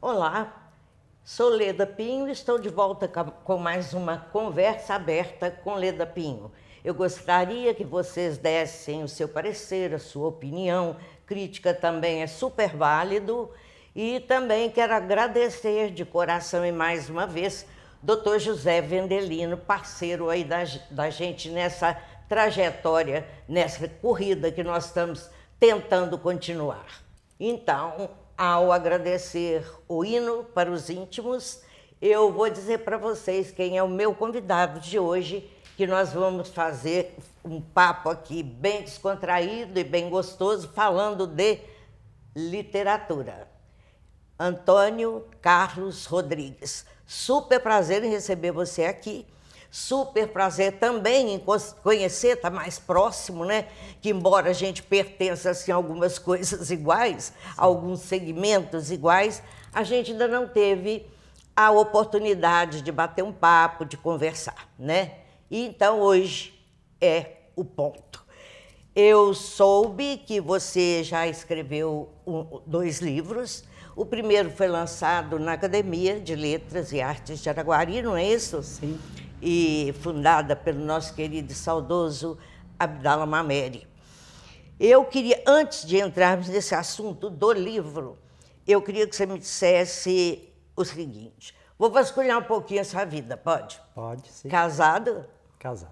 Olá, sou Leda Pinho e estou de volta com mais uma conversa aberta com Leda Pinho. Eu gostaria que vocês dessem o seu parecer, a sua opinião. Crítica também é super válido. E também quero agradecer de coração e mais uma vez Dr. José Vendelino, parceiro aí da gente nessa trajetória, nessa corrida que nós estamos tentando continuar. Então, ao agradecer o hino para os íntimos, eu vou dizer para vocês quem é o meu convidado de hoje, que nós vamos fazer um papo aqui bem descontraído e bem gostoso, falando de literatura. Antônio Carlos Rodrigues. Super prazer em receber você aqui. Super prazer também em conhecer, tá mais próximo, né? Que embora a gente pertença assim, a algumas coisas iguais, a alguns segmentos iguais, a gente ainda não teve a oportunidade de bater um papo, de conversar, né? E então hoje é o ponto. Eu soube que você já escreveu 2 livros. O primeiro foi lançado na Academia de Letras e Artes de Araguari, não é isso? Sim. E fundada pelo nosso querido e saudoso Abdala Mameri. Eu queria, antes de entrarmos nesse assunto do livro, eu queria que você me dissesse o seguinte. Vou vasculhar um pouquinho essa vida, pode? Pode, sim. Casado? Casado.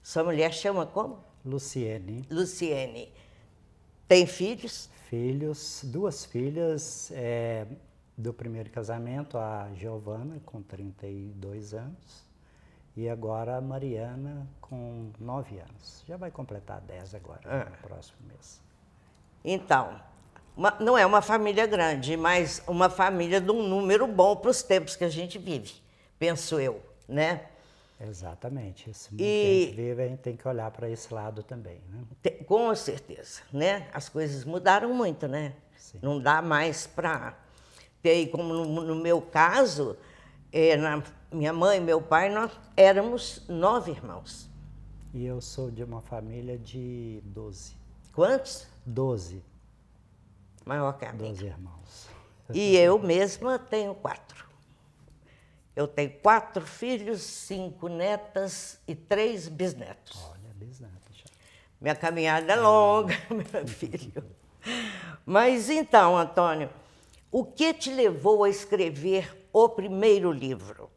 Sua mulher chama como? Luciene. Luciene. Tem filhos? Filhos, 2 filhas do primeiro casamento, a Giovana, com 32 anos, e agora a Mariana, com 9 anos. Já vai completar 10 agora, no próximo mês. Então, não é uma família grande, mas uma família de um número bom para os tempos que a gente vive, penso eu, né? Exatamente. Esse mundo que a gente vive, a gente tem que olhar para esse lado também, né? Com certeza, né? As coisas mudaram muito, né? Sim. Não dá mais para ter, como no meu caso, minha mãe e meu pai, nós éramos 9 irmãos. E eu sou de uma família de 12. Quantos? 12. Maior que a minha. 12 irmãos. E eu mesma tenho 4. Eu tenho 4 filhos, 5 netas e 3 bisnetos. Olha, bisneto já. Minha caminhada é longa, meu filho. Mas então, Antônio, o que te levou a escrever o primeiro livro?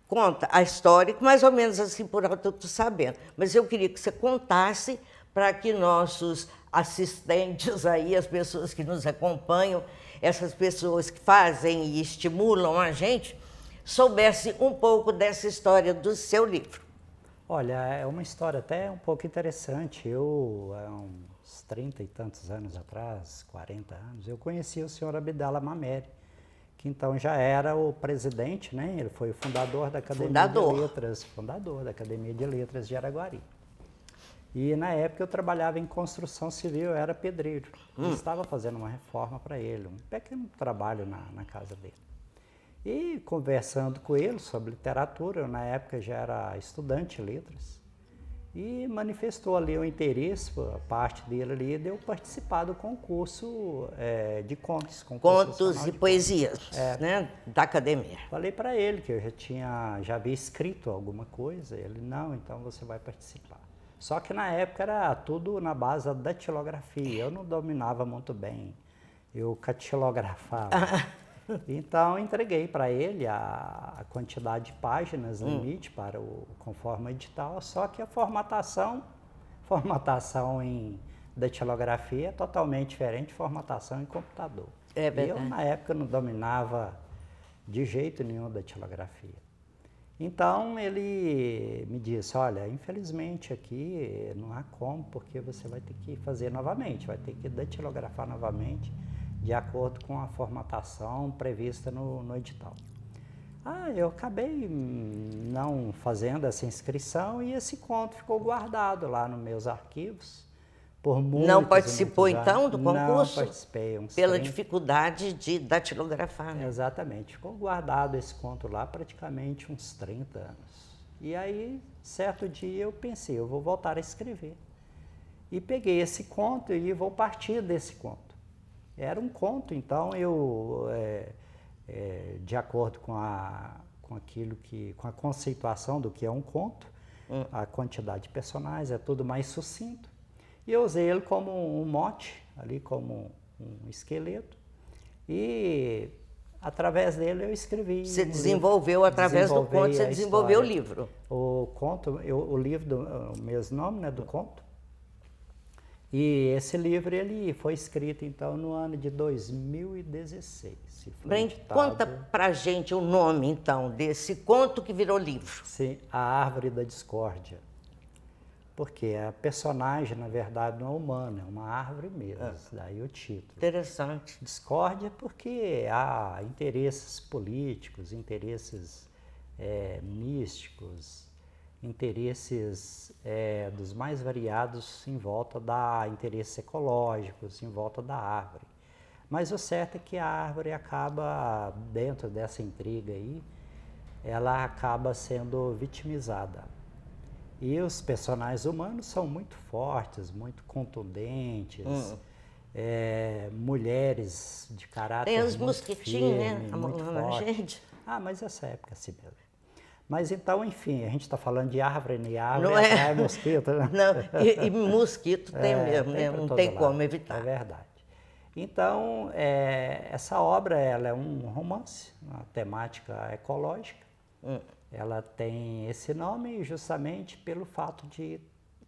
Conta a história, mais ou menos assim por alto eu estou sabendo. Mas eu queria que você contasse para que nossos assistentes aí, as pessoas que nos acompanham, essas pessoas que fazem e estimulam a gente, soubesse um pouco dessa história do seu livro. Olha, é uma história até um pouco interessante. Eu, há uns 30 e tantos anos atrás, 40 anos, eu conheci o senhor Abdala Mameri, que então já era o presidente, né? Ele foi o fundador da Academia de Letras, fundador da Academia de Letras de Araguari. E na época eu trabalhava em construção civil, eu era pedreiro. Eu estava fazendo uma reforma para ele, um pequeno trabalho na casa dele. E conversando com ele sobre literatura, eu na época já era estudante de letras, e manifestou ali o interesse, a parte dele ali, de eu participar do concurso de contos. Contos e poesias, né, da academia. Falei para ele que eu já havia escrito alguma coisa, ele, não, então você vai participar. Só que na época era tudo na base da datilografia, eu não dominava muito bem, eu catilografava. Então, entreguei para ele a quantidade de páginas, limite para conforme o edital, só que a formatação em datilografia é totalmente diferente de formatação em computador. É verdade. Eu, na época, não dominava de jeito nenhum a datilografia. Então, ele me disse, olha, infelizmente aqui não há como, porque você vai ter que fazer novamente, vai ter que datilografar novamente, de acordo com a formatação prevista no edital. Eu acabei não fazendo essa inscrição e esse conto ficou guardado lá nos meus arquivos por muitos Não participou muitos então do concurso? Não participei. Pela dificuldade de datilografar, né? Exatamente. Ficou guardado esse conto lá praticamente uns 30 anos. E aí, certo dia eu pensei, eu vou voltar a escrever. E peguei esse conto e vou partir desse conto. Era um conto, então eu de acordo com com a conceituação do que é um conto, a quantidade de personagens, é tudo mais sucinto. E eu usei ele como um mote, ali como um esqueleto, e através dele eu escrevi. Você desenvolveu, através do conto, você desenvolveu o livro. O conto, o livro, o mesmo nome, né, do conto. E esse livro ele foi escrito então no ano de 2016. Conta pra gente o nome então desse conto que virou livro. Sim, A Árvore da Discórdia. Porque a personagem, na verdade, não é humana, é uma árvore mesmo, daí o título. Interessante. Discórdia porque há interesses políticos, interesses místicos, interesses dos mais variados em volta interesses ecológicos, em volta da árvore. Mas o certo é que a árvore acaba, dentro dessa intriga aí, ela acaba sendo vitimizada. E os personagens humanos são muito fortes, muito contundentes, mulheres de caráter tem os muito mosquitinhos, firme, né? muito forte. Gente. Mas essa época é assim mesmo. Mas então, enfim, a gente está falando de árvore, e árvore Não atrai mosquito. Né? Não, e mosquito tem mesmo, né? Não tem como evitar. É verdade. Então, essa obra ela é um romance, uma temática ecológica. Ela tem esse nome justamente pelo fato de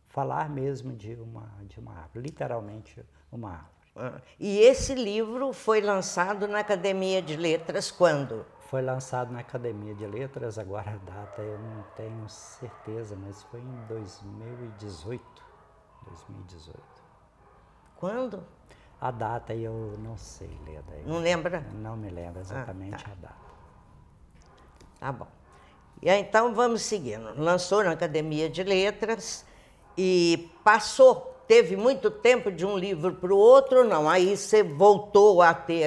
falar mesmo de uma árvore, literalmente uma árvore. E esse livro foi lançado na Academia de Letras quando? Foi lançado na Academia de Letras, agora a data eu não tenho certeza, mas foi em 2018. Quando? A data eu não sei, Leda. Não lembra? Não me lembro exatamente a data. Tá bom. E aí, então vamos seguindo. Lançou na Academia de Letras e teve muito tempo de um livro para o outro, não? Aí você voltou a ter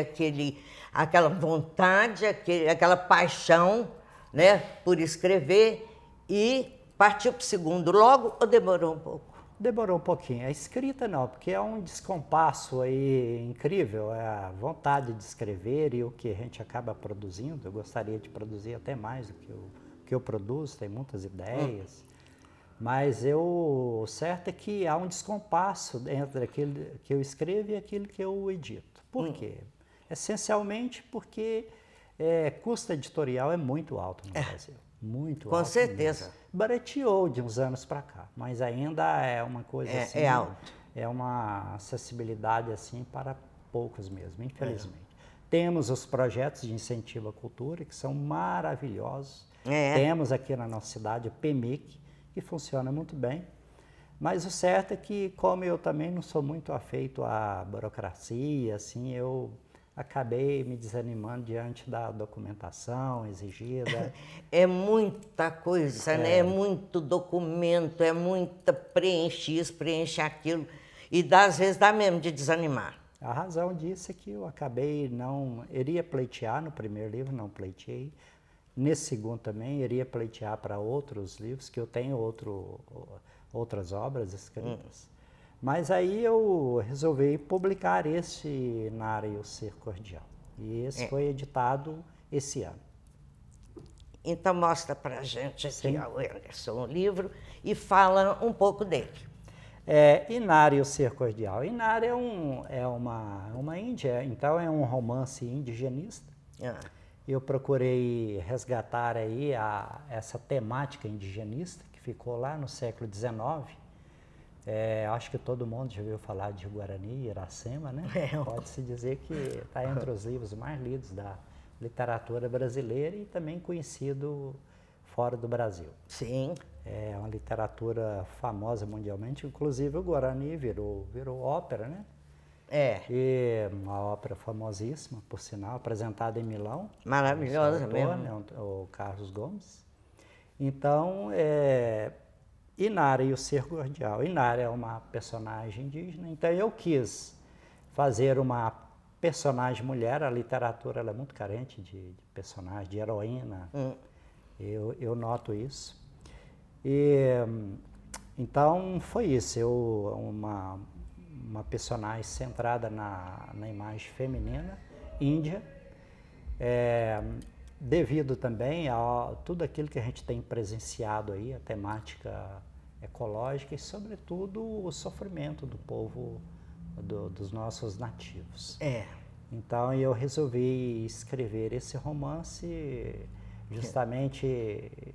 aquela vontade, aquela paixão, né, por escrever e partiu para o segundo logo ou demorou um pouco? Demorou um pouquinho. A escrita não, porque é um descompasso aí incrível, é a vontade de escrever e o que a gente acaba produzindo. Eu gostaria de produzir até mais do que eu produzo, tem muitas ideias. Mas o certo é que há um descompasso entre aquilo que eu escrevo e aquilo que eu edito. Por quê? Essencialmente porque custo editorial é muito alto no Brasil. Muito alto. Com certeza. Mesmo. Barateou de uns anos para cá, mas ainda é uma coisa assim. É alto. É uma acessibilidade assim para poucos mesmo, infelizmente. Temos os projetos de incentivo à cultura, que são maravilhosos. Temos aqui na nossa cidade o PMIC, que funciona muito bem. Mas o certo é que, como eu também não sou muito afeito à burocracia, assim, eu acabei me desanimando diante da documentação exigida. É muita coisa, né? É muito documento, é muita preenche isso, preenche aquilo. E às vezes dá mesmo de desanimar. A razão disso é que eu acabei iria pleitear no primeiro livro, não pleiteei. Nesse segundo também, iria pleitear para outros livros, que eu tenho outras obras escritas. Mas aí eu resolvi publicar esse Nara e o Ser Cordial. E esse foi editado esse ano. Então mostra pra gente aqui, ó, o Anderson, o livro, e fala um pouco dele. Inara e o Ser Cordial. Inara é uma índia, então é um romance indigenista. Eu procurei resgatar aí essa temática indigenista que ficou lá no século XIX. Acho que todo mundo já ouviu falar de Guarani, Iracema, né? Pode-se dizer que está entre os livros mais lidos da literatura brasileira e também conhecido fora do Brasil. Sim. É uma literatura famosa mundialmente, inclusive o Guarani virou ópera, né? E uma ópera famosíssima, por sinal, apresentada em Milão. Maravilhosa mesmo. Né, o Carlos Gomes. Então, Inara e o Ser Cordial. Inara é uma personagem indígena, então eu quis fazer uma personagem mulher. A literatura ela é muito carente de personagem, de heroína. Eu noto isso. Então foi isso, uma personagem centrada na imagem feminina, índia, Devido também a tudo aquilo que a gente tem presenciado aí, a temática ecológica e, sobretudo, o sofrimento do povo, dos nossos nativos. Então, eu resolvi escrever esse romance justamente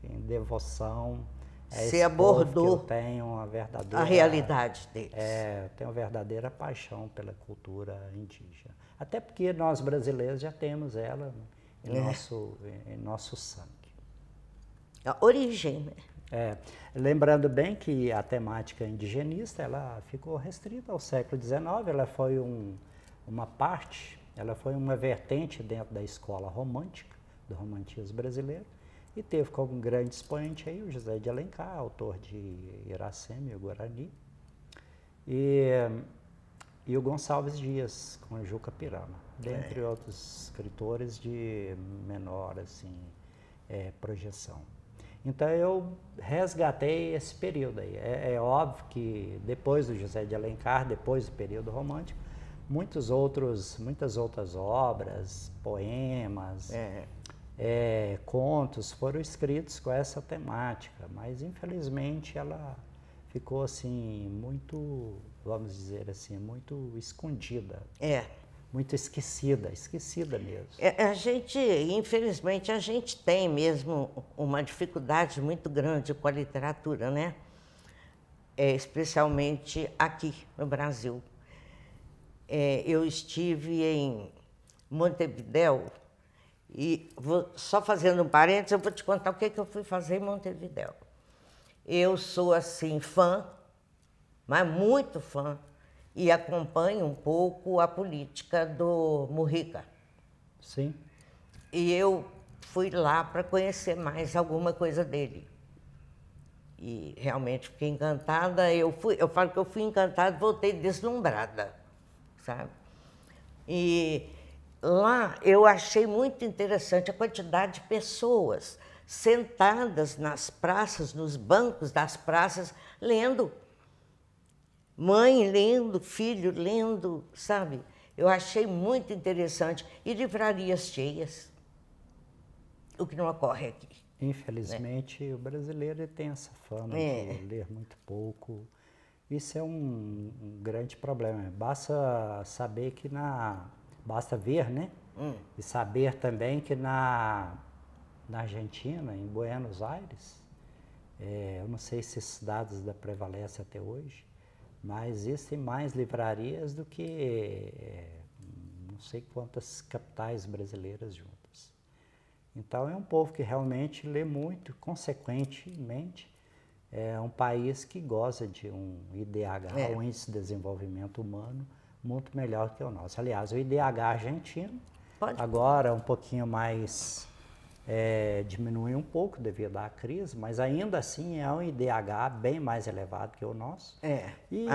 em devoção a Você esse povo que eu abordou tenho uma verdadeira... a realidade deles. eu tenho uma verdadeira paixão pela cultura indígena. Até porque nós brasileiros já temos ela em nosso sangue. A origem, né? Lembrando bem que a temática indigenista ela ficou restrita ao século XIX, ela foi uma parte, ela foi uma vertente dentro da escola romântica, do romantismo brasileiro, e teve como grande expoente aí o José de Alencar, autor de Iracema e o Guarani, e o Gonçalves Dias, com Juca Pirama, dentre outros escritores de menor assim, projeção. Então eu resgatei esse período aí. É óbvio que depois do José de Alencar, depois do período romântico, muitas outras obras, poemas, contos foram escritos com essa temática, mas infelizmente ela ficou assim muito, vamos dizer assim, muito escondida. Muito esquecida mesmo. Infelizmente, a gente tem mesmo uma dificuldade muito grande com a literatura, né? Especialmente aqui no Brasil. Eu estive em Montevidéu e, só fazendo um parênteses, eu vou te contar o que eu fui fazer em Montevidéu. Eu sou, assim, fã, mas muito fã, e acompanho um pouco a política do Mujica. Sim. E eu fui lá para conhecer mais alguma coisa dele. E realmente fiquei encantada. Eu falo que eu fui encantada e voltei deslumbrada, sabe? E lá eu achei muito interessante a quantidade de pessoas sentadas nas praças, nos bancos das praças, lendo. Mãe lendo, filho lendo, sabe? Eu achei muito interessante. E livrarias cheias, o que não ocorre aqui. Infelizmente, o brasileiro tem essa fama de ler muito pouco. Isso é um grande problema. Basta saber que basta ver, né? E saber também que na Argentina, em Buenos Aires, eu não sei se esses dados ainda prevalecem até hoje, mas existem mais livrarias do que não sei quantas capitais brasileiras juntas. Então é um povo que realmente lê muito, consequentemente é um país que goza de um IDH, um Índice de Desenvolvimento Humano, muito melhor que o nosso. Aliás, o IDH argentino, agora um pouquinho mais, diminui um pouco devido à crise, mas ainda assim é um IDH bem mais elevado que o nosso. E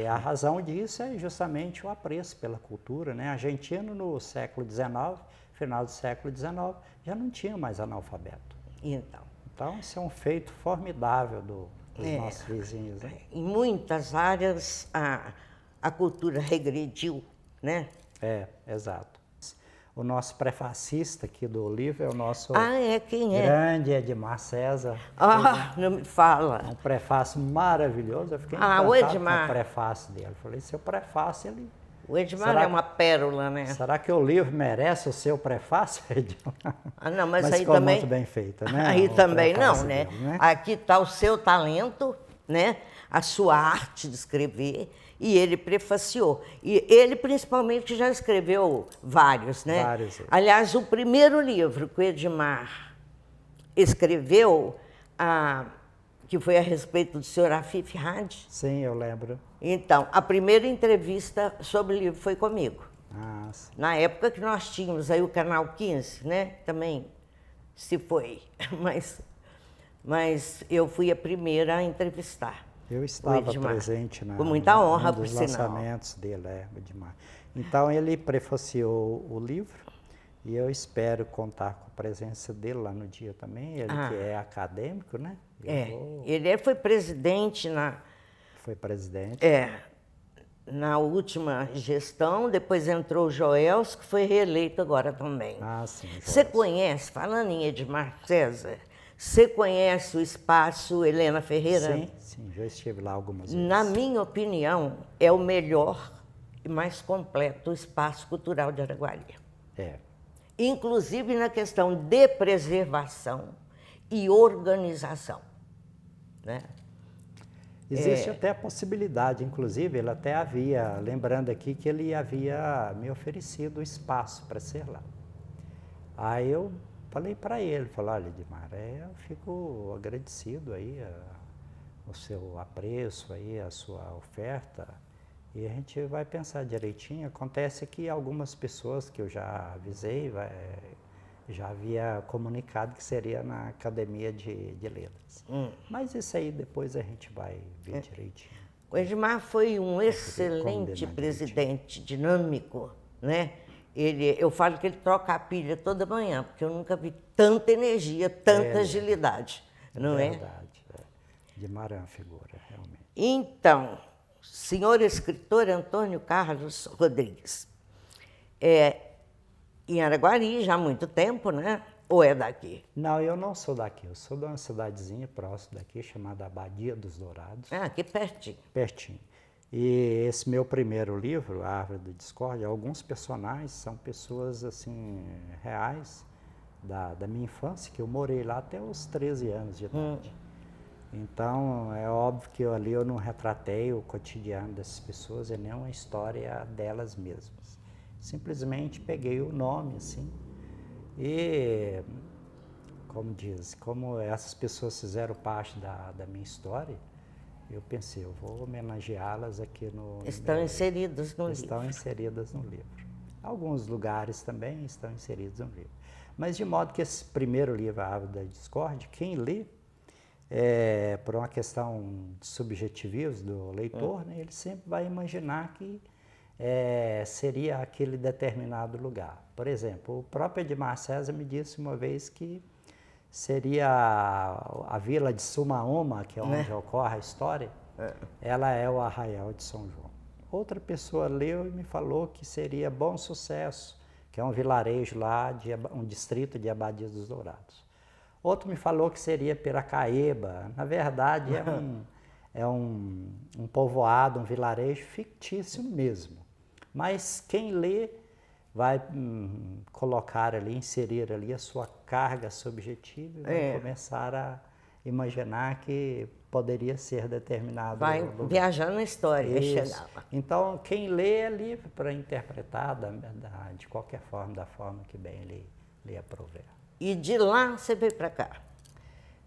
a razão disso é justamente o apreço pela cultura, né? Argentino no século XIX, final do século XIX, já não tinha mais analfabeto. Então, isso é um feito formidável dos nossos vizinhos. Né? Em muitas áreas, a cultura regrediu, né? Exato. O nosso prefacista aqui do livro é o nosso quem é? grande Edmar César. Não me fala. Um prefácio maravilhoso. Eu fiquei encantado o Edmar. com o prefácio dele. Eu falei, seu prefácio, O Edmar é uma pérola, né? Será que o livro merece o seu prefácio, Edmar? Não, mas aí ficou também... muito bem feito, né? Aí também não, né? Dele, né? Aqui está o seu talento, né? A sua arte de escrever, e ele prefaciou. E ele, principalmente, já escreveu vários, né? Vários. Aliás, o primeiro livro que o Edmar escreveu, que foi a respeito do senhor Afif Hadj. Sim, eu lembro. Então, a primeira entrevista sobre o livro foi comigo. Sim. Na época que nós tínhamos aí o Canal 15, né? Também se foi, mas eu fui a primeira a entrevistar. Eu estava presente com muita honra, nos por sinal. lançamentos dele, Edmar. Então, ele prefaciou o livro e eu espero contar com a presença dele lá no dia também. Ele que é acadêmico, né? Ele foi presidente Foi presidente. na última gestão, depois entrou o Joels, que foi reeleito agora também. Ah, sim. Você conhece, falando em Edmar César, você conhece o espaço Helena Ferreira? Sim, sim, já estive lá algumas vezes. Na minha opinião, é o melhor e mais completo espaço cultural de Araguari. É. Inclusive na questão de preservação e organização, né? Existe até a possibilidade, inclusive, ele até havia, lembrando aqui que ele havia me oferecido espaço para ser lá. Aí eu falei para ele, olha, Edmar, eu fico agradecido aí o seu apreço aí, a sua oferta, e a gente vai pensar direitinho. Acontece que algumas pessoas que eu já avisei, já havia comunicado que seria na Academia de Letras. Mas isso aí depois a gente vai ver direitinho. O Edmar foi um excelente presidente, dinâmico, né? Eu falo que ele troca a pilha toda manhã, porque eu nunca vi tanta energia, tanta agilidade, não é? Verdade. Edmar é uma figura, realmente. Então, senhor escritor Antônio Carlos Rodrigues, em Araguari já há muito tempo, né? Ou é daqui? Não, eu não sou daqui. Eu sou de uma cidadezinha próxima daqui, chamada Abadia dos Dourados. Ah, aqui pertinho. Pertinho. E esse meu primeiro livro, A Árvore da Discórdia, alguns personagens são pessoas assim reais da minha infância, que eu morei lá até os 13 anos de idade. Então, é óbvio que ali eu não retratei o cotidiano dessas pessoas, é nem uma história delas mesmas. Simplesmente peguei o nome, assim, e, como diz, como essas pessoas fizeram parte da minha história, eu pensei, eu vou homenageá-las aqui no Estão inseridas no livro. Estão inseridas no livro. Alguns lugares também estão inseridos no livro. Mas de modo que esse primeiro livro, A Árvore da Discórdia, quem lê, por uma questão de subjetivismo do leitor, né, ele sempre vai imaginar que seria aquele determinado lugar. Por exemplo, o próprio Edmar César me disse uma vez que seria a vila de Sumaúma, que é onde ocorre a história, ela é o Arraial de São João. Outra pessoa leu e me falou que seria Bom Sucesso, que é um vilarejo lá, um distrito de Abadia dos Dourados. Outro me falou que seria Piracaíba. Na verdade, é um povoado, um vilarejo fictício mesmo. Mas quem lê vai colocar ali, inserir ali a sua carga subjetiva e vai começar a imaginar que poderia ser determinado vai lugar. Viajar na história e chegar lá. Então, quem lê é livre para interpretar de qualquer forma, da forma que bem lhe aprouver. E de lá você veio para cá?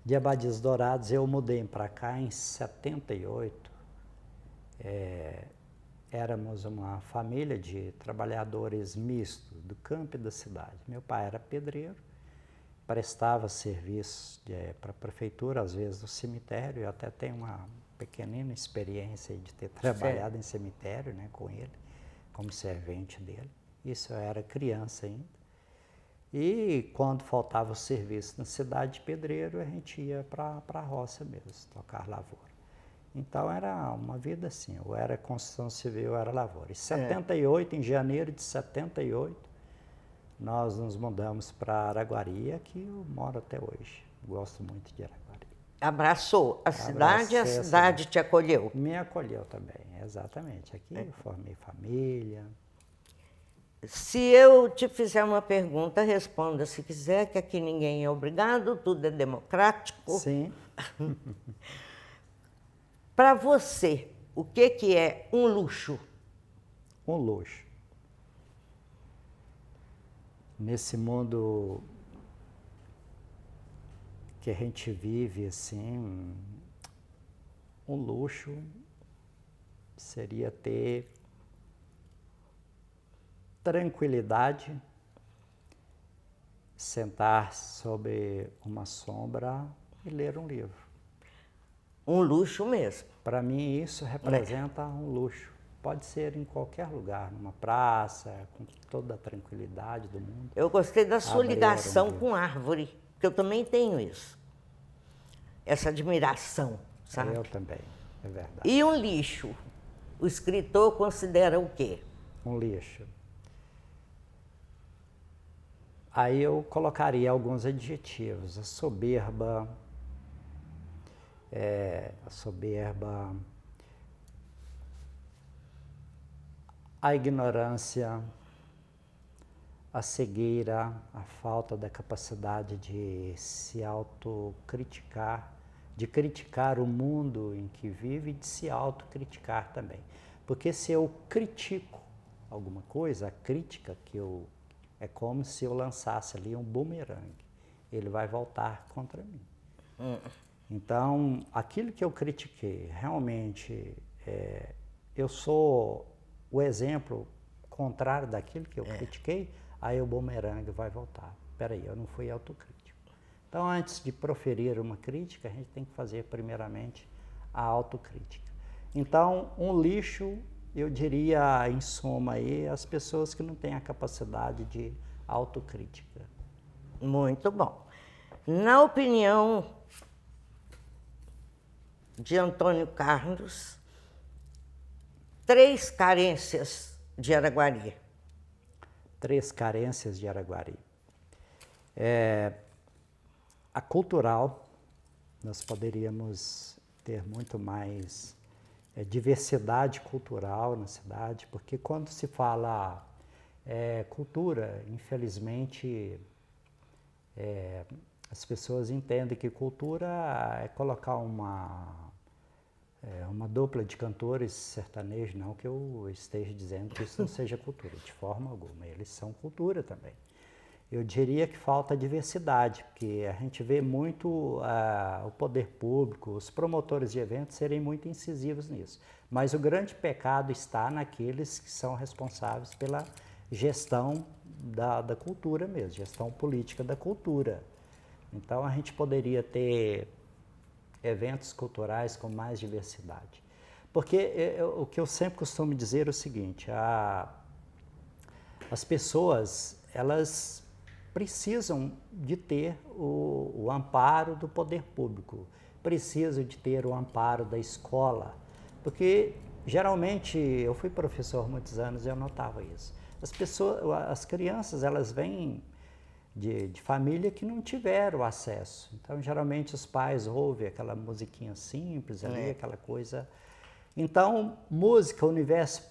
De Abadia dos Dourados eu mudei para cá em 78. Éramos uma família de trabalhadores mistos do campo e da cidade. Meu pai era pedreiro, prestava serviço para a prefeitura, às vezes do cemitério. Eu até tenho uma pequenina experiência de ter trabalhado em cemitério, né, com ele, como servente dele. Isso eu era criança ainda. E quando faltava o serviço na cidade de pedreiro, a gente ia para a roça mesmo, tocar lavoura. Então era uma vida assim, ou era construção civil, ou era lavoura. Em 78, em janeiro de 78, nós nos mudamos para Araguari, aqui eu moro até hoje. Gosto muito de Araguari. Abraçou a cidade e a cidade te acolheu? Me acolheu também, exatamente. Aqui eu formei família. Se eu te fizer uma pergunta, responda se quiser, que aqui ninguém é obrigado, tudo é democrático. Sim. Para você, o que é um luxo? Um luxo. Nesse mundo que a gente vive, assim, um luxo seria ter tranquilidade, sentar sob uma sombra e ler um livro. Um luxo mesmo. Para mim isso representa um luxo. Pode ser em qualquer lugar, numa praça, com toda a tranquilidade do mundo. Eu gostei da sua ligação com árvore, porque eu também tenho isso. Essa admiração, sabe? Eu também, é verdade. E um lixo? o escritor considera o quê? Um lixo. Aí eu colocaria alguns adjetivos. A soberba, a ignorância, a cegueira, a falta da capacidade de se autocriticar, de criticar o mundo em que vive e de se autocriticar também. Porque se eu critico alguma coisa, a crítica é como se eu lançasse ali um bumerangue. Ele vai voltar contra mim. Então, aquilo que eu critiquei, realmente, eu sou o exemplo contrário daquilo que eu critiquei, aí o bumerangue vai voltar. Espera aí, eu não fui autocrítico. Então, antes de proferir uma crítica, a gente tem que fazer primeiramente a autocrítica. Então, um lixo, eu diria, em suma, aí, as pessoas que não têm a capacidade de autocrítica. Muito bom. Na opinião de Antônio Carlos, 3 carências de Araguari. 3 carências de Araguari. A cultural, nós poderíamos ter muito mais diversidade cultural na cidade, porque quando se fala cultura, infelizmente, as pessoas entendem que cultura é colocar uma dupla de cantores sertanejos, não que eu esteja dizendo que isso não seja cultura, de forma alguma, eles são cultura também. Eu diria que falta diversidade, porque a gente vê muito o poder público, os promotores de eventos serem muito incisivos nisso. Mas o grande pecado está naqueles que são responsáveis pela gestão da cultura mesmo, gestão política da cultura. Então a gente poderia ter eventos culturais com mais diversidade. Porque o que eu sempre costumo dizer é o seguinte, as pessoas, elas precisam de ter o amparo do poder público, precisam de ter o amparo da escola, porque geralmente, eu fui professor há muitos anos e eu notava isso. As crianças, elas vêm de família que não tiveram acesso. Então, geralmente, os pais ouvem aquela musiquinha simples ali, aquela coisa. Então, música, universo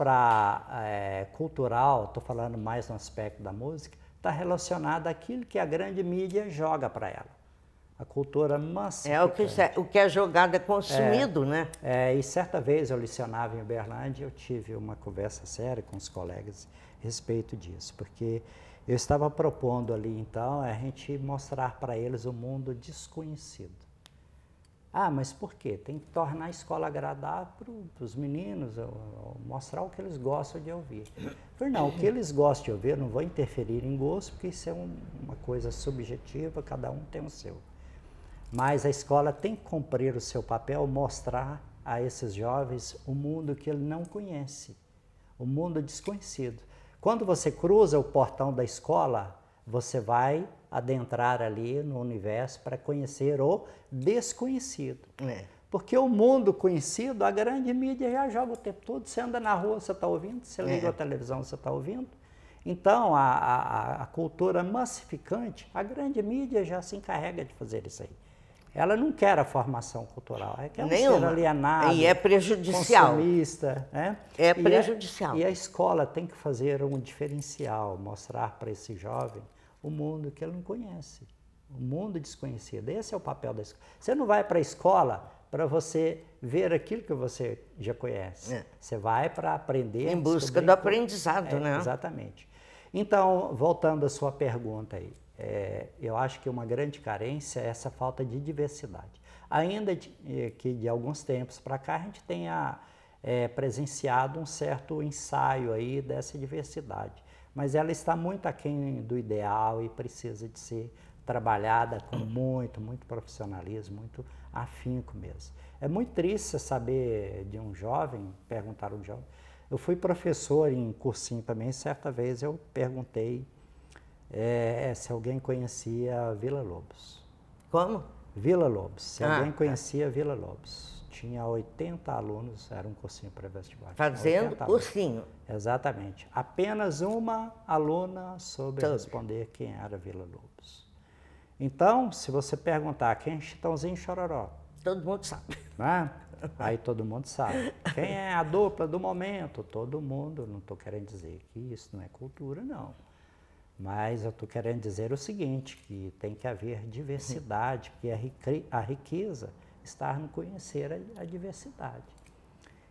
cultural, estou falando mais no aspecto da música, está relacionado àquilo que a grande mídia joga para ela. A cultura massificante. O que é jogado é consumido, né? E certa vez eu lecionava em Uberlândia e eu tive uma conversa séria com os colegas a respeito disso, porque eu estava propondo ali, então, a gente mostrar para eles o mundo desconhecido. Ah, mas por quê? Tem que tornar a escola agradável para os meninos, mostrar o que eles gostam de ouvir. Eu falei, não, o que eles gostam de ouvir, eu não vou interferir em gosto, porque isso é uma coisa subjetiva, cada um tem o seu. Mas a escola tem que cumprir o seu papel, mostrar a esses jovens o mundo que ele não conhece, o mundo desconhecido. Quando você cruza o portão da escola, você vai adentrar ali no universo para conhecer o desconhecido. Porque o mundo conhecido, a grande mídia já joga o tempo todo. Você anda na rua, você está ouvindo, você liga a televisão, você está ouvindo. Então, a cultura massificante, a grande mídia já se encarrega de fazer isso aí. Ela não quer a formação cultural, ela quer um ser alienado, e é prejudicial. Consumista. Né? É prejudicial. E a escola tem que fazer um diferencial, mostrar para esse jovem o mundo que ele não conhece, o mundo desconhecido. Esse é o papel da escola. Você não vai para a escola para você ver aquilo que você já conhece. Você vai para aprender. Em busca do aprendizado, né? Exatamente. Então, voltando à sua pergunta aí, eu acho que uma grande carência é essa falta de diversidade. Ainda que de alguns tempos para cá a gente tenha presenciado um certo ensaio aí dessa diversidade, mas ela está muito aquém do ideal e precisa de ser trabalhada com muito profissionalismo, muito afinco mesmo. É muito triste saber de um jovem, perguntar a um jovem. Eu fui professor em cursinho também, certa vez eu perguntei se alguém conhecia Vila Lobos. Como? Vila Lobos, se alguém conhecia Vila Lobos. tinha 80 alunos, era um cursinho pré-vestibular. Fazendo cursinho. Exatamente. Apenas uma aluna soube responder quem era Vila Lobos. Então, se você perguntar quem é Chitãozinho e Chororó, todo mundo sabe. Né? Aí todo mundo sabe. Quem é a dupla do momento? Todo mundo. Não estou querendo dizer que isso não é cultura, não. Mas eu estou querendo dizer o seguinte, que tem que haver diversidade, que a riqueza está no conhecer a diversidade.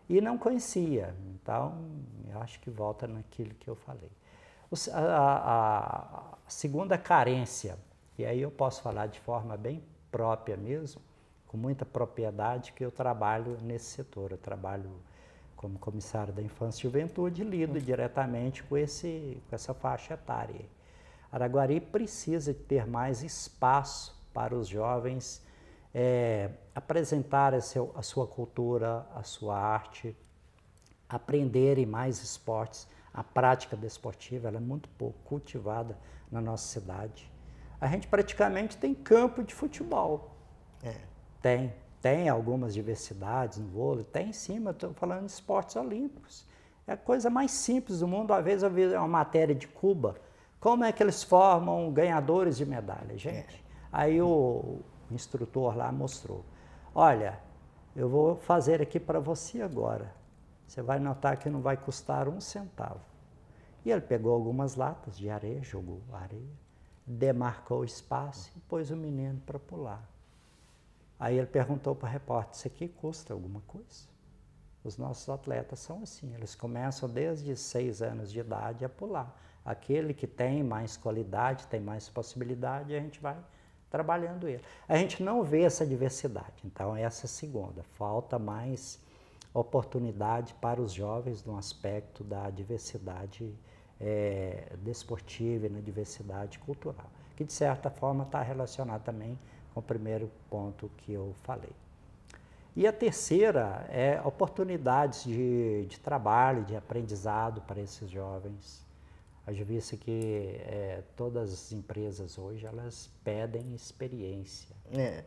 E não conhecia, então eu acho que volta naquilo que eu falei. A segunda carência, e aí eu posso falar de forma bem própria mesmo, com muita propriedade, que eu trabalho nesse setor. Eu trabalho como comissário da Infância e Juventude e lido diretamente com essa faixa etária. Araguari precisa de ter mais espaço para os jovens apresentar a sua cultura, a sua arte, aprenderem mais esportes. A prática desportiva ela é muito pouco cultivada na nossa cidade. A gente praticamente tem campo de futebol. Tem algumas diversidades no vôlei, tem sim, mas estou falando de esportes olímpicos. É a coisa mais simples do mundo. Às vezes eu vi uma matéria de Cuba, como é que eles formam ganhadores de medalha, gente? Aí o instrutor lá mostrou, olha, eu vou fazer aqui para você agora, você vai notar que não vai custar 1 centavo. E ele pegou algumas latas de areia, jogou areia, demarcou o espaço e pôs o menino para pular. Aí ele perguntou para o repórter, isso aqui custa alguma coisa? Os nossos atletas são assim, eles começam desde 6 anos de idade a pular. Aquele que tem mais qualidade, tem mais possibilidade, a gente vai trabalhando ele. A gente não vê essa diversidade, então essa é a segunda. Falta mais oportunidade para os jovens no aspecto da diversidade desportiva e na diversidade cultural, que de certa forma está relacionado também com o primeiro ponto que eu falei. E a terceira é oportunidades de trabalho, de aprendizado para esses jovens. Eu visto que todas as empresas hoje, elas pedem experiência.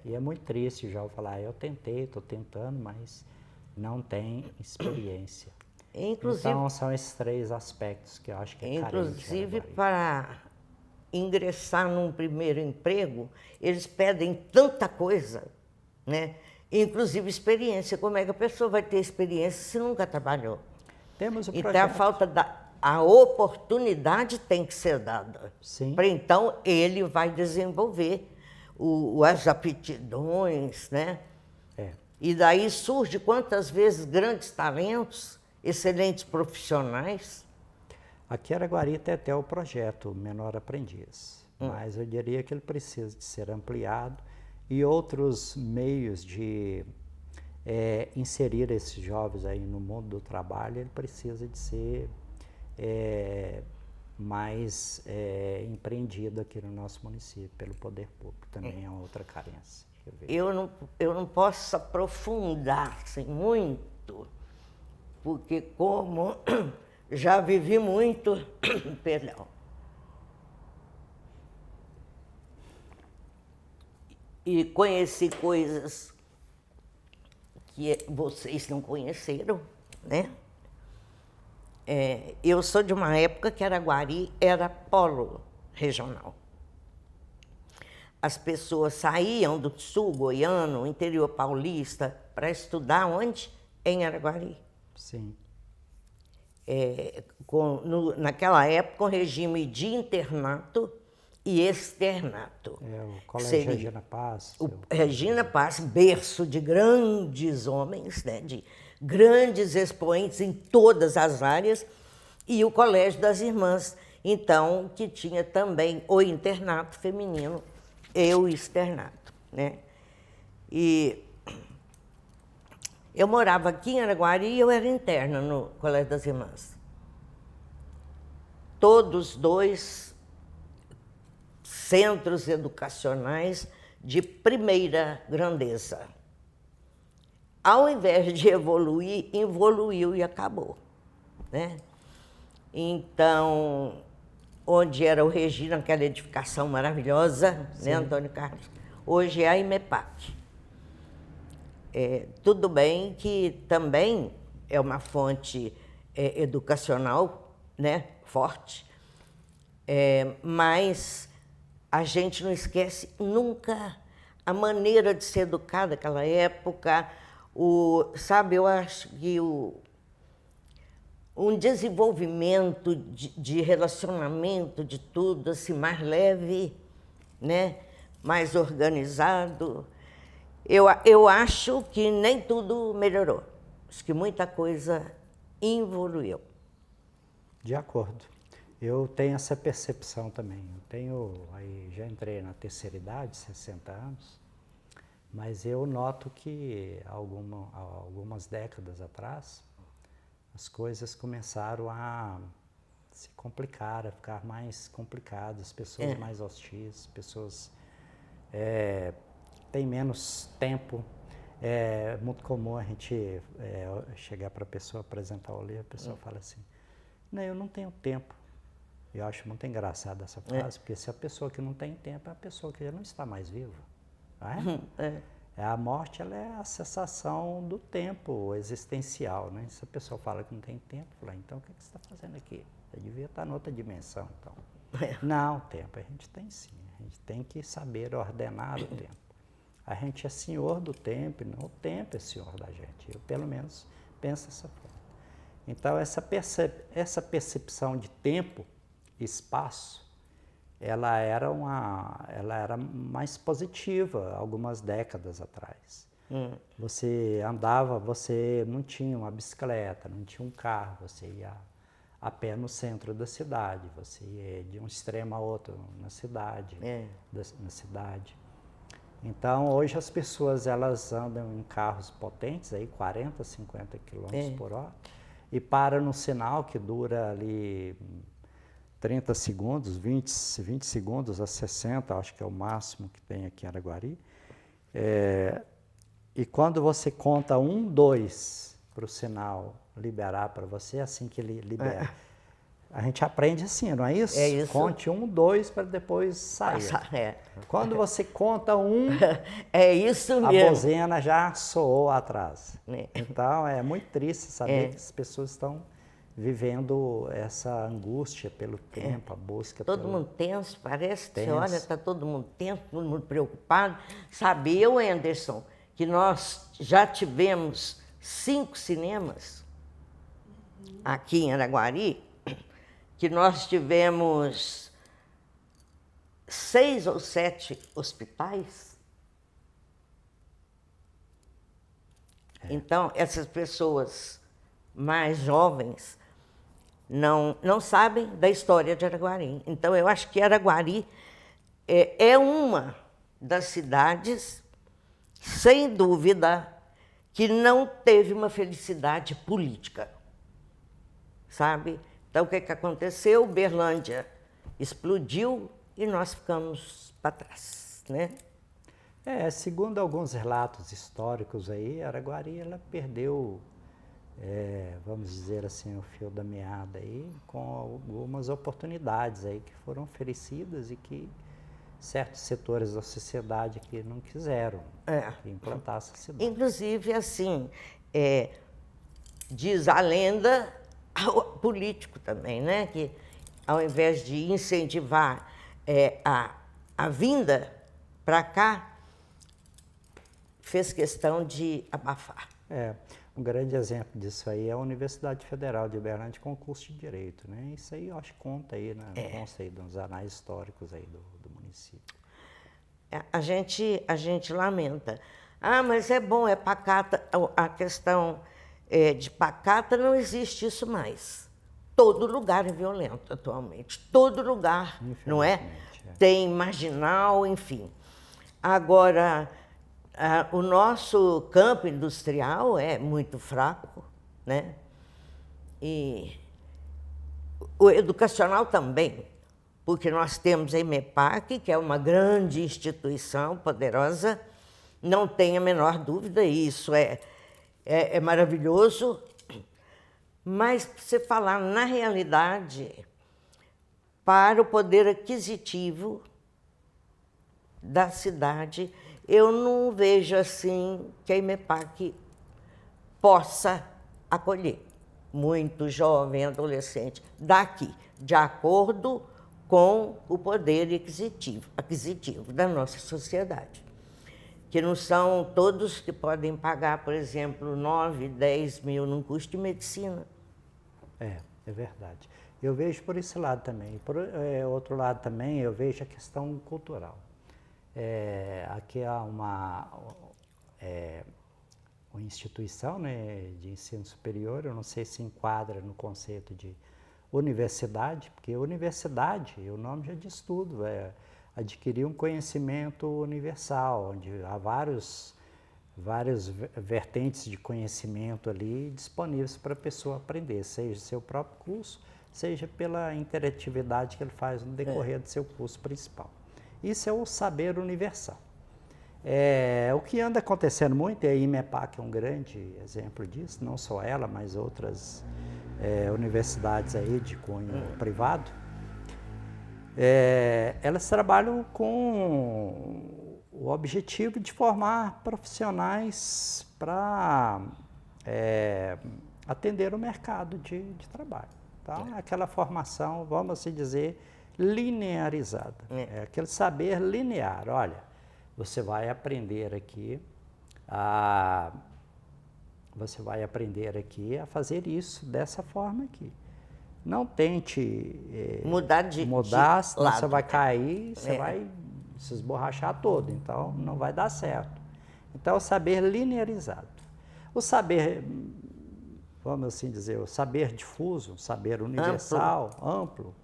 E é muito triste já falar, eu tentei, estou tentando, mas não tem experiência. Inclusive, então, são esses 3 aspectos que eu acho que é carente. Inclusive, para ingressar num primeiro emprego, eles pedem tanta coisa, né? Inclusive experiência. Como é que a pessoa vai ter experiência se nunca trabalhou? Temos o projeto. Então, a falta a oportunidade tem que ser dada. Sim. Para então ele vai desenvolver as aptidões, né? E daí surge quantas vezes grandes talentos, excelentes profissionais. Aqui em Araguari tem até o projeto Menor Aprendiz, mas eu diria que ele precisa de ser ampliado e outros meios de inserir esses jovens aí no mundo do trabalho, ele precisa de ser mais empreendido aqui no nosso município, pelo poder público, também é outra carência. Eu não posso aprofundar assim, muito, porque como já vivi muito, perdão, e conheci coisas que vocês não conheceram, né? Eu sou de uma época que Araguari era polo regional. As pessoas saíam do sul goiano, interior paulista, para estudar onde? Em Araguari. Sim. Naquela época, o regime de internato e externato. O Colégio Regina Paz. Regina Paz, berço de grandes homens, né, de grandes expoentes em todas as áreas, e o Colégio das Irmãs, então, que tinha também o internato feminino e o externato, né? E eu morava aqui em Araguari e eu era interna no Colégio das Irmãs. Todos 2 centros educacionais de primeira grandeza. Ao invés de evoluir, evoluiu e acabou, né? Então, onde era o Regina, aquela edificação maravilhosa, né, Antônio Carlos? Hoje é a IMEPAC. Tudo bem que também é uma fonte educacional, né, forte, mas a gente não esquece nunca a maneira de ser educada naquela época. Sabe, eu acho que um desenvolvimento de relacionamento, de tudo, assim, mais leve, né, mais organizado. Eu acho que nem tudo melhorou. Acho que muita coisa evoluiu. De acordo. Eu tenho essa percepção também. Aí já entrei na terceira idade, 60 anos, mas eu noto que algumas décadas atrás, as coisas começaram a se complicar, a ficar mais complicadas, pessoas mais hostis, pessoas têm menos tempo. É muito comum a gente chegar para a pessoa, apresentar o livro, a pessoa fala assim, não, eu não tenho tempo. Eu acho muito engraçada essa frase, porque se a pessoa que não tem tempo é a pessoa que já não está mais viva. Não é? A morte, ela é a cessação do tempo existencial, né? Se a pessoa fala que não tem tempo, fala, então o que você está fazendo aqui? Você devia estar em outra dimensão, então. Não, tempo a gente tem sim. A gente tem que saber ordenar o tempo. A gente é senhor do tempo, e não o tempo é senhor da gente. Eu, pelo menos, penso dessa forma. Então, essa percepção de tempo, espaço, ela era mais positiva algumas décadas atrás. Você andava, você não tinha uma bicicleta, não tinha um carro, você ia a pé no centro da cidade, você ia de um extremo a outro na cidade, na cidade. Então, hoje as pessoas elas andam em carros potentes, aí 40, 50 km por hora, e param no sinal que dura ali 30 segundos, 20 segundos a 60, acho que é o máximo que tem aqui em Araguari. E quando você conta 1, 2 para o sinal liberar para você, assim que ele libera. A gente aprende assim, não é isso? É isso. Conte 1, 2 para depois sair. Quando você conta 1, é isso mesmo. A buzina já soou atrás. Então, é muito triste saber que as pessoas estão vivendo essa angústia pelo tempo, a busca. Todo mundo tenso, parece que você olha, está todo mundo tenso, todo mundo preocupado. Sabe, eu, Anderson, que nós já tivemos 5 cinemas aqui em Araguari, que nós tivemos 6 ou 7 hospitais. Então, essas pessoas mais jovens não sabem da história de Araguari. Então, eu acho que Araguari é uma das cidades, sem dúvida, que não teve uma felicidade política, sabe? Então, o que aconteceu? Uberlândia explodiu e nós ficamos para trás, né? Segundo alguns relatos históricos aí, Araguari ela perdeu, vamos dizer assim, o fio da meada aí, com algumas oportunidades aí que foram oferecidas e que certos setores da sociedade aqui não quiseram implantar essa cidade. Inclusive, assim, diz a lenda, político também, né? Que ao invés de incentivar a vinda para cá, fez questão de abafar. Um grande exemplo disso aí é a Universidade Federal de Uberlândia com o curso de Direito, né? Isso aí eu acho que conta aí, né? Consta aí nos anais históricos aí do município. A gente lamenta. Mas é bom, é pacata. A questão de pacata não existe isso mais. Todo lugar é violento atualmente. Todo lugar, não é? Tem marginal, enfim. Agora, o nosso campo industrial é muito fraco, né? E o educacional também, porque nós temos a EMEPAC, que é uma grande instituição poderosa, não tem a menor dúvida, isso é maravilhoso, mas você falar na realidade, para o poder aquisitivo da cidade, eu não vejo assim que a IMEPAC possa acolher muito jovem, adolescente daqui, de acordo com o poder aquisitivo da nossa sociedade. Que não são todos que podem pagar, por exemplo, 9, 10 mil num curso de medicina. É verdade. Eu vejo por esse lado também. Por outro lado também, eu vejo a questão cultural. Aqui há uma instituição, né, de ensino superior, eu não sei se enquadra no conceito de universidade, porque universidade, o nome já diz tudo, é adquirir um conhecimento universal, onde há várias vertentes de conhecimento ali disponíveis para a pessoa aprender, seja seu próprio curso, seja pela interatividade que ele faz no decorrer do seu curso principal. Isso é o saber universal. O que anda acontecendo muito, e a IMEPAC é um grande exemplo disso, não só ela, mas outras universidades aí de cunho privado, elas trabalham com o objetivo de formar profissionais para atender o mercado de trabalho. Então, aquela formação, vamos assim dizer, linearizada. Aquele saber linear. Olha, você vai aprender aqui a fazer isso dessa forma aqui. Não tente mudar, senão você vai cair, você vai se esborrachar todo, então não vai dar certo. Então, o saber linearizado. O saber, vamos assim dizer, o saber difuso, o saber universal, amplo,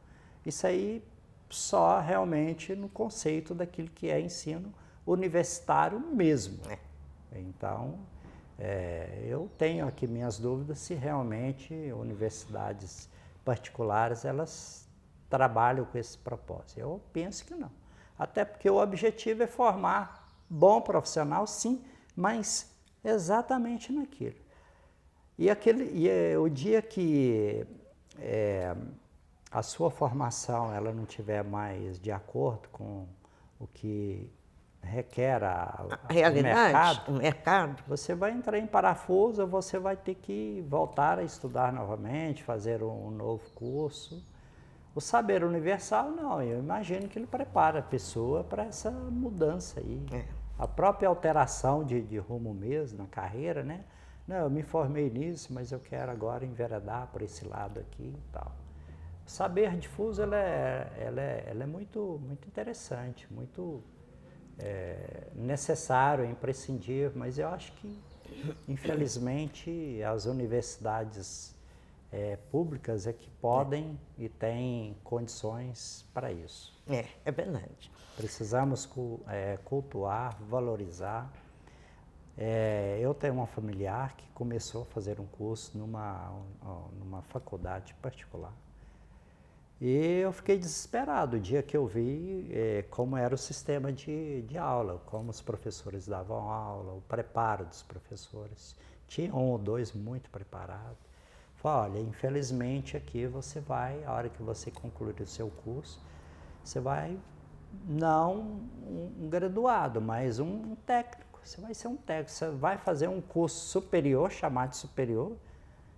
isso aí só realmente no conceito daquilo que é ensino universitário mesmo. Então, eu tenho aqui minhas dúvidas se realmente universidades particulares elas trabalham com esse propósito. Eu penso que não. Até porque o objetivo é formar bom profissional, sim, mas exatamente naquilo. E o dia que a sua formação ela não tiver mais de acordo com o que requer a realidade, o mercado, você vai entrar em parafuso, você vai ter que voltar a estudar novamente, fazer um novo curso. O saber universal, não, eu imagino que ele prepara a pessoa para essa mudança aí. A própria alteração de rumo mesmo na carreira, né? Não, eu me formei nisso, mas eu quero agora enveredar por esse lado aqui e tal. O saber difuso, ela é muito interessante, muito necessário, imprescindível, mas eu acho que, infelizmente, as universidades públicas é que podem e têm condições para isso. É verdade. Precisamos cultuar, valorizar. Eu tenho uma familiar que começou a fazer um curso numa faculdade particular. E eu fiquei desesperado o dia que eu vi como era o sistema de aula, como os professores davam aula, o preparo dos professores. Tinha um ou dois muito preparados. Falei, olha, infelizmente aqui você vai, a hora que você concluir o seu curso, você vai, não um graduado, mas um técnico. Você vai ser um técnico, você vai fazer um curso superior, chamado de superior,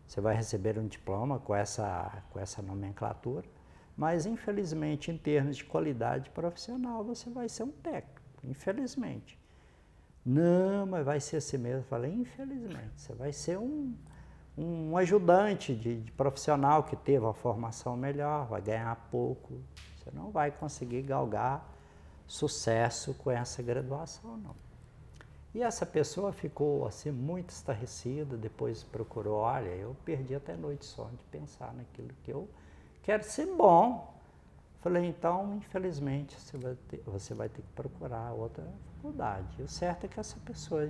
você vai receber um diploma com essa nomenclatura. Mas, infelizmente, em termos de qualidade profissional, você vai ser um técnico, infelizmente. Não, mas vai ser assim mesmo. Eu falei, infelizmente, você vai ser um ajudante de profissional que teve uma formação melhor, vai ganhar pouco. Você não vai conseguir galgar sucesso com essa graduação, não. E essa pessoa ficou assim muito estarrecida, depois procurou, olha, eu perdi até noite de sono de pensar naquilo que eu quero ser bom. Falei, então, infelizmente, você vai ter que procurar outra faculdade. E o certo é que essa pessoa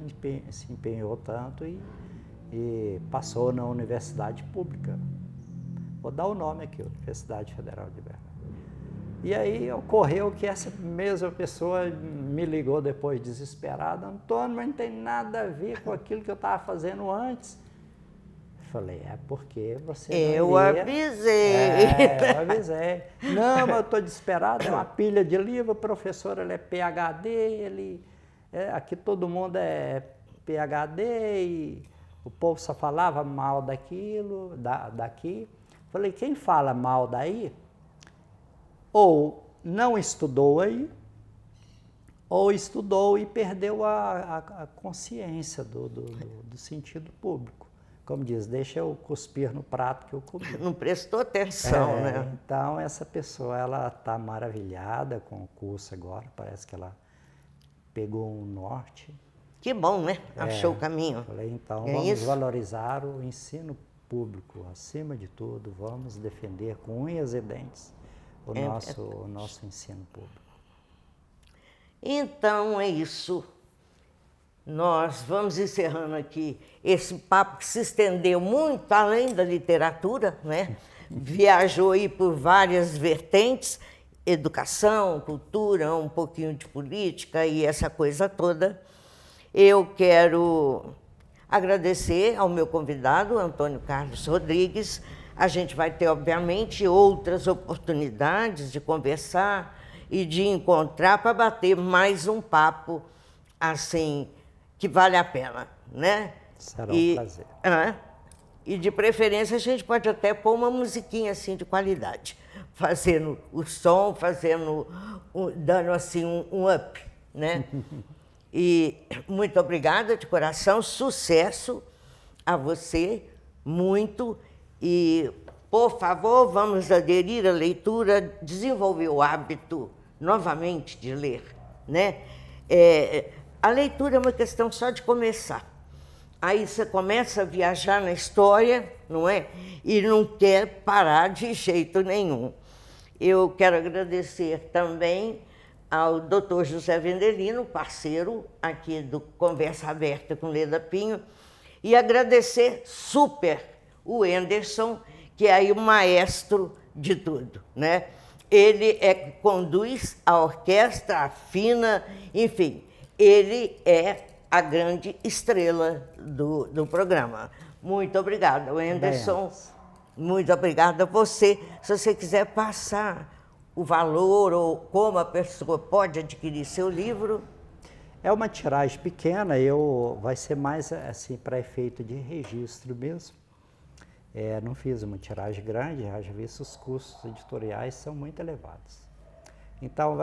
se empenhou tanto e passou na universidade pública. Vou dar o nome aqui, Universidade Federal de Uberlândia. E aí ocorreu que essa mesma pessoa me ligou depois desesperada, Antônio, mas não tem nada a ver com aquilo que eu estava fazendo antes. Falei, porque você eu avisei. Eu avisei. Não, mas eu estou desesperado, é uma pilha de livro, o professor ele é PhD, ele aqui todo mundo é PhD e o povo só falava mal daquilo, daqui. Falei, quem fala mal daí, ou não estudou aí, ou estudou e perdeu a consciência do sentido público. Como diz, deixa eu cuspir no prato que eu comi. Não prestou atenção, né? Então, essa pessoa, ela está maravilhada com o curso agora, parece que ela pegou um norte. Que bom, né? Achou o caminho. Falei, então, É vamos isso? valorizar o ensino público, acima de tudo, vamos defender com unhas e dentes o nosso ensino público. Então é isso. Nós vamos encerrando aqui esse papo que se estendeu muito além da literatura, né? Viajou aí por várias vertentes, educação, cultura, um pouquinho de política e essa coisa toda. Eu quero agradecer ao meu convidado, Antônio Carlos Rodrigues. A gente vai ter, obviamente, outras oportunidades de conversar e de encontrar para bater mais um papo, assim, que vale a pena, né? Será um prazer. E de preferência a gente pode até pôr uma musiquinha assim de qualidade, fazendo o som, dando assim um up, né? E muito obrigada de coração, sucesso a você, muito. E, por favor, vamos aderir à leitura, desenvolver o hábito novamente de ler, né? A leitura é uma questão só de começar. Aí você começa a viajar na história, não é? E não quer parar de jeito nenhum. Eu quero agradecer também ao Dr. José Vendelino, parceiro aqui do Conversa Aberta com Leda Pinho, e agradecer super o Anderson, que é aí o maestro de tudo, né? Ele conduz a orquestra, afina, enfim, ele é a grande estrela do programa. Muito obrigada, Anderson. Muito obrigada a você. Se você quiser passar o valor ou como a pessoa pode adquirir seu livro. É uma tiragem pequena, vai ser mais assim para efeito de registro mesmo. Não fiz uma tiragem grande, já visto os custos editoriais são muito elevados. Então,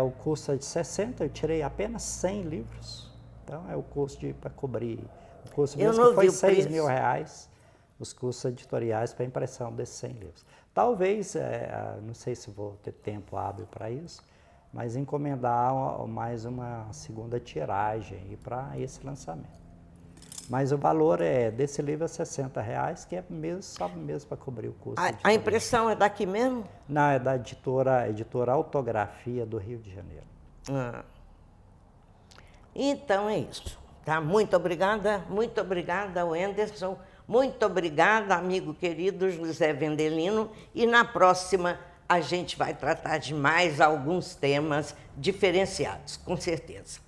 o custo é de 60, eu tirei apenas 100 livros. Então, é o custo para cobrir. O custo mesmo que foi R$6.000, os custos editoriais para a impressão desses 100 livros. Talvez, não sei se vou ter tempo hábil para isso, mas encomendar mais uma segunda tiragem para esse lançamento. Mas o valor desse livro é R$60, que é só mesmo para cobrir o custo. A impressão é daqui mesmo? Não, é da editora Autografia do Rio de Janeiro. Então é isso. Tá? Muito obrigada ao Anderson, muito obrigada, amigo querido José Vendelino, e na próxima a gente vai tratar de mais alguns temas diferenciados, com certeza.